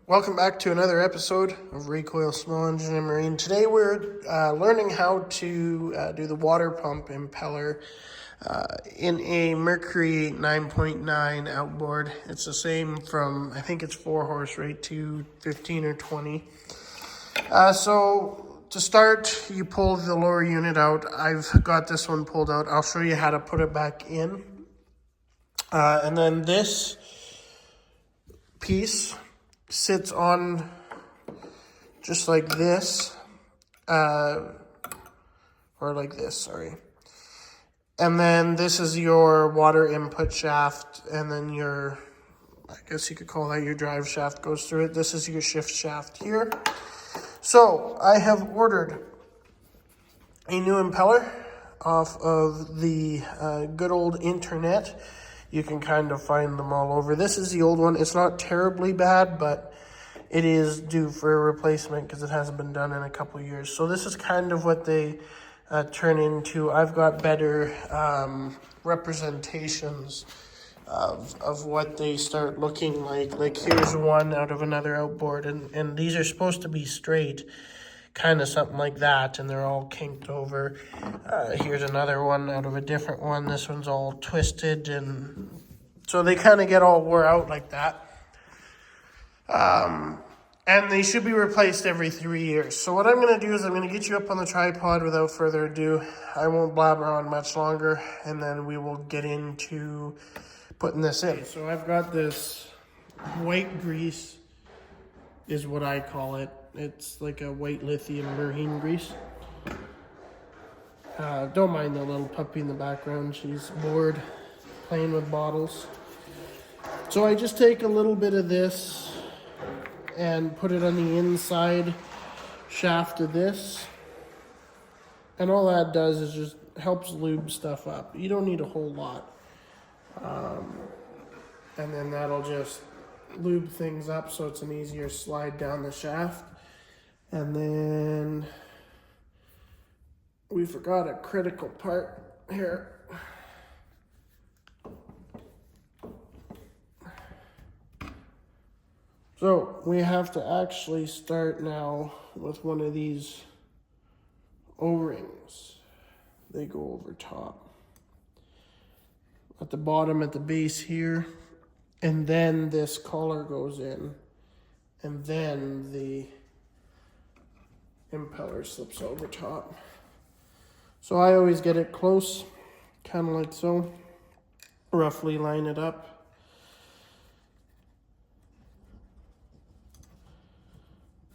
Welcome back to another episode of Recoil Small Engine and Marine. Today we're learning how to do the water pump impeller in a Mercury 9.9 outboard. It's the same from, I think it's 4 horse right to 15 or 20. So to start, you pull the lower unit out. I've got this one pulled out. I'll show you how to put it back in. And then this piece sits on just like this, or like this, sorry. And then this is your water input shaft, and then your, I guess you could call that your drive shaft goes through it. This is your shift shaft here. So I have ordered a new impeller off of the good old internet. You can kind of find them all over. This is the old one. It's not terribly bad, but it is due for a replacement because it hasn't been done in a couple years. So this is kind of what they turn into. I've got better representations of what they start looking like. Like here's one out of another outboard, and these are supposed to be straight, kind of something like that, and they're all kinked over. Here's another one out of a different one. This one's all twisted, and so they kind of get all wore out like that. And they should be replaced every 3 years. So what I'm going to do is I'm going to get you up on the tripod without further ado. I won't blabber on much longer, and then we will get into putting this in. So I've got this white grease is what I call it. It's like a white lithium marine grease. Don't mind the little puppy in the background. She's bored playing with bottles. So I just take a little bit of this and put it on the inside shaft of this. And all that does is just helps lube stuff up. You don't need a whole lot. And then that'll just lube things up so it's an easier slide down the shaft. And then we forgot a critical part here. So we have to actually start now with one of these O-rings. They go over top. At the bottom at the base here. And then this collar goes in. And then the impeller slips over top. So I always get it close, kind of like so. Roughly line it up.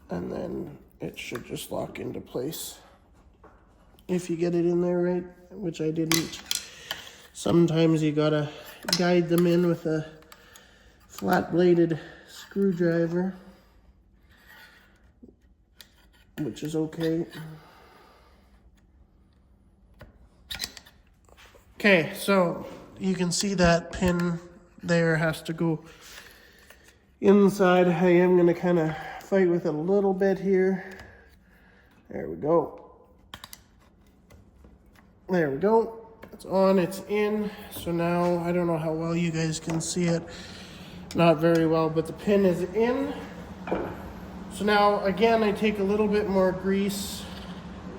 And then it should just lock into place. If you get it in there right, which I didn't. Sometimes you gotta guide them in with a flat-bladed screwdriver, which is okay. Okay, so you can see that pin there has to go inside. I am gonna kind of fight with it a little bit here. There we go. There we go. It's on, it's in. So now, I don't know how well you guys can see it. Not very well, but the pin is in. So now, again, I take a little bit more grease.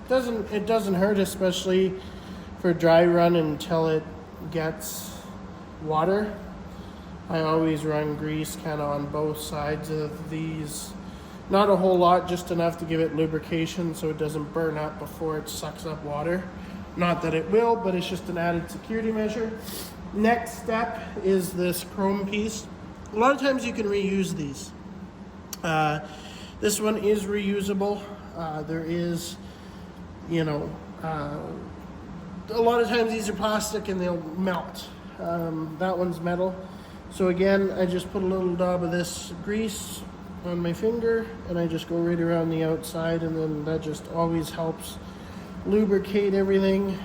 It doesn't hurt, especially for dry run until it gets water. I always run grease kind of on both sides of these. Not a whole lot, just enough to give it lubrication so it doesn't burn up before it sucks up water. Not that it will, but it's just an added security measure. Next step is this chrome piece. A lot of times you can reuse these. This one is reusable. There is, a lot of times these are plastic and they'll melt. That one's metal. So again, I just put a little dab of this grease on my finger and I just go right around the outside, and then that just always helps lubricate everything.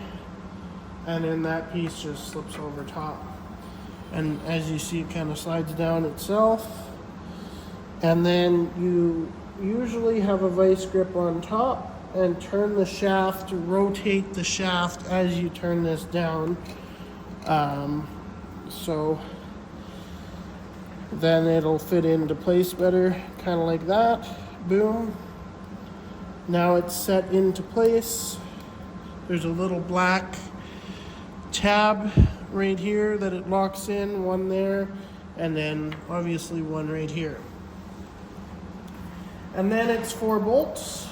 And then that piece just slips over top. And as you see, it kind of slides down itself. And then you usually have a vice grip on top and turn the shaft, rotate the shaft as you turn this down. So then it'll fit into place better, kind of like that. Boom. Now it's set into place. There's a little black tab right here that it locks in, one there, and then obviously one right here. And then it's 4 bolts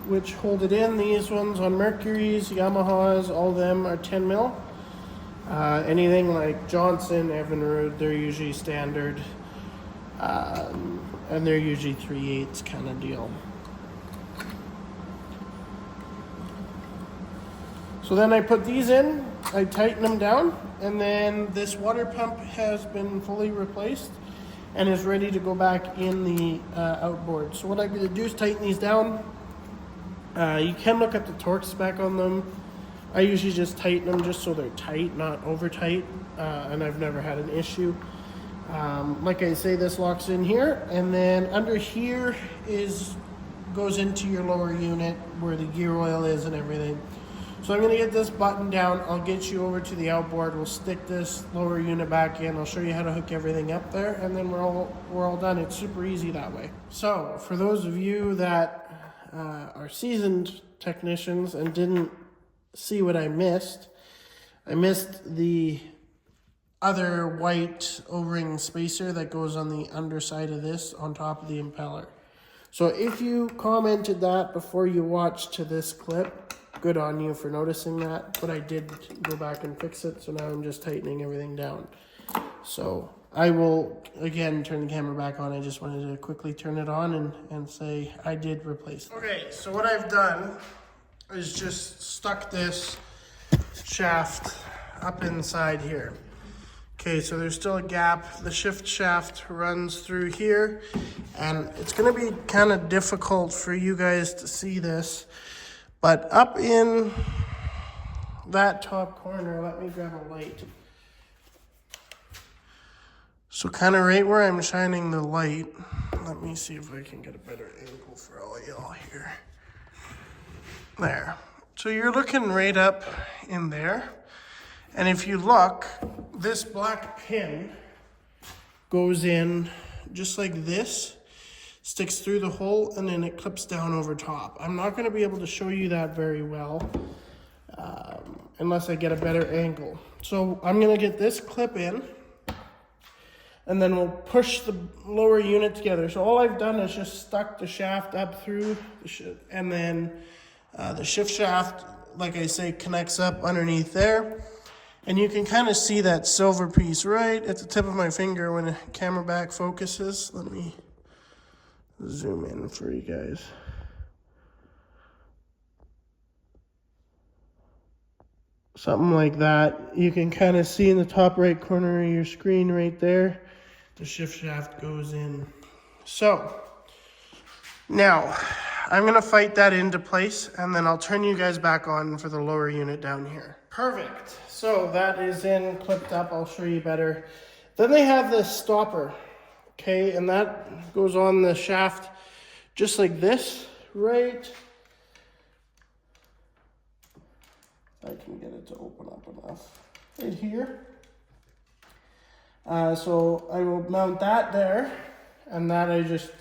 which hold it in. These ones on Mercury's, Yamahas, all of them are 10 mil. Anything like Johnson, Evinrude, they're usually standard, and they're usually 3/8 kind of deal. So then I put these in, I tighten them down, and then this water pump has been fully replaced and is ready to go back in the outboard. So what I'm going to do is tighten these down. You can look at the torque spec on them. I usually just tighten them just so they're tight, not over tight, and I've never had an issue. Like I say, this locks in here, and then under here goes into your lower unit where the gear oil is and everything. So I'm going to get this button down. I'll get you over to the outboard. We'll stick this lower unit back in. I'll show you how to hook everything up there, and then we're all done. It's super easy that way. So for those of you that are seasoned technicians and didn't see what I missed the other white O-ring spacer that goes on the underside of this on top of the impeller. So if you commented that before you watched to this clip, good on you for noticing that, but I did go back and fix it, so now I'm just tightening everything down. So I will, again, turn the camera back on. I just wanted to quickly turn it on and say I did replace it. Okay, so what I've done is just stuck this shaft up inside here. Okay, so there's still a gap. The shift shaft runs through here, and it's gonna be kind of difficult for you guys to see this, but up in that top corner, let me grab a light. So kind of right where I'm shining the light, let me see if I can get a better angle for all y'all here. There. So you're looking right up in there. And if you look, this black pin goes in just like this, sticks through the hole, and then it clips down over top. I'm not going to be able to show you that very well unless I get a better angle. So I'm going to get this clip in, and then we'll push the lower unit together. So all I've done is just stuck the shaft up through, and then the shift shaft, like I say, connects up underneath there. And you can kind of see that silver piece right at the tip of my finger when the camera back focuses. Let me zoom in for you guys. Something like that. You can kind of see in the top right corner of your screen right there, the shift shaft goes in. So now I'm going to fight that into place, and then I'll turn you guys back on for the lower unit down here. Perfect. So that is in, clipped up. I'll show you better. Then they have this stopper, okay, and that goes on the shaft just like this, right? I can get it to open up enough. Right here. So I will mount that there, and that I just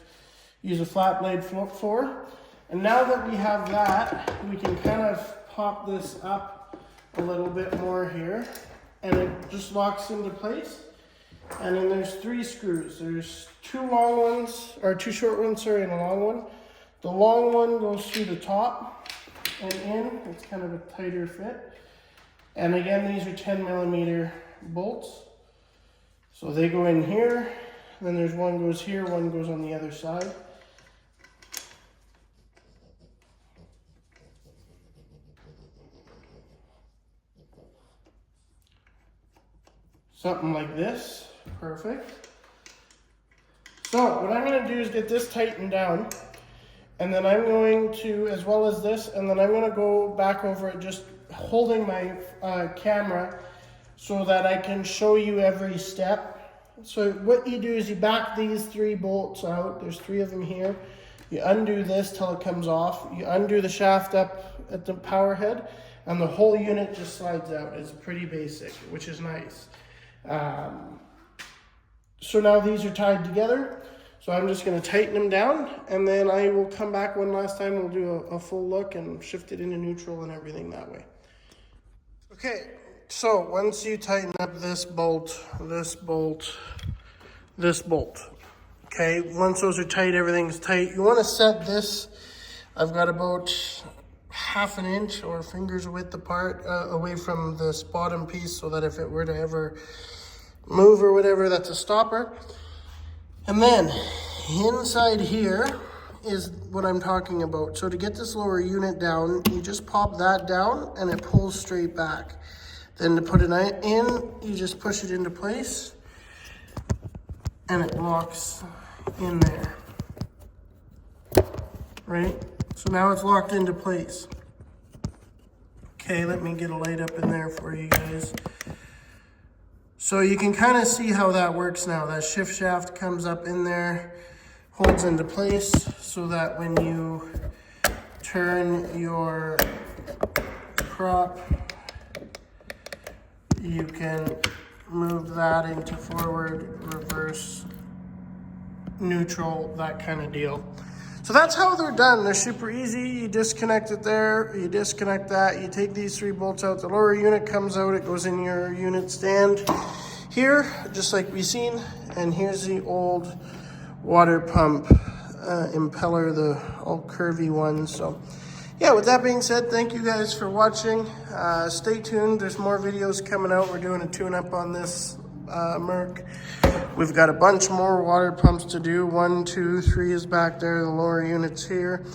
use a flat blade for. And now that we have that, we can kind of pop this up a little bit more here, and it just locks into place. And then there's 3 screws. There's 2 long ones, or 2 short ones, sorry, and a long one. The long one goes through the top and in. It's kind of a tighter fit. And again, these are 10mm bolts. So they go in here, then there's one goes here, one goes on the other side. Something like this, perfect. So what I'm going to do is get this tightened down, and then I'm going to, as well as this, and then I'm going to go back over it just holding my camera so that I can show you every step. So what you do is you back these 3 bolts out. There's 3 of them here. You undo this till it comes off. You undo the shaft up at the power head, and the whole unit just slides out. It's pretty basic, which is nice. So now these are tied together. So I'm just gonna tighten them down, and then I will come back one last time. We'll do a full look and shift it into neutral and everything that way. Okay, so once you tighten up this bolt, this bolt, this bolt, okay, once those are tight, everything's tight. You wanna set this, I've got about half an inch or fingers width apart away from this bottom piece, so that if it were to ever move or whatever, that's a stopper. And then inside here is what I'm talking about. So to get this lower unit down, you just pop that down and it pulls straight back. Then to put it in, you just push it into place and it locks in there, right? So now it's locked into place. Okay, let me get a light up in there for you guys. So you can kind of see how that works now. That shift shaft comes up in there, holds into place, so that when you turn your prop, you can move that into forward, reverse, neutral, that kind of deal. So that's how they're done. They're super easy. You disconnect it there, you disconnect that, you take these 3 bolts out, the lower unit comes out, it goes in your unit stand here, just like we've seen. And here's the old water pump impeller, the all curvy one. So yeah, with that being said, thank you guys for watching. Stay tuned, there's more videos coming out. We're doing a tune-up on this Merc. We've got a bunch more water pumps to do. 1, 2, 3 is back there, the lower units here.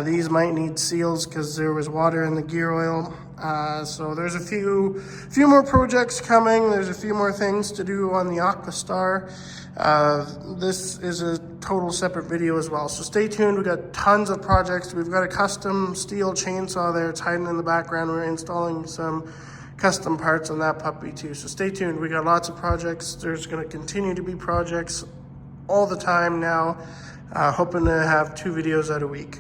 These might need seals because there was water in the gear oil. So there's a few more projects coming. There's a few more things to do on the Aquastar. This is a total separate video as well. So stay tuned, we've got tons of projects. We've got a custom steel chainsaw there, it's hiding in the background. We're installing some custom parts on that puppy too. So stay tuned, we got lots of projects. There's gonna continue to be projects all the time now. Hoping to have 2 videos out a week.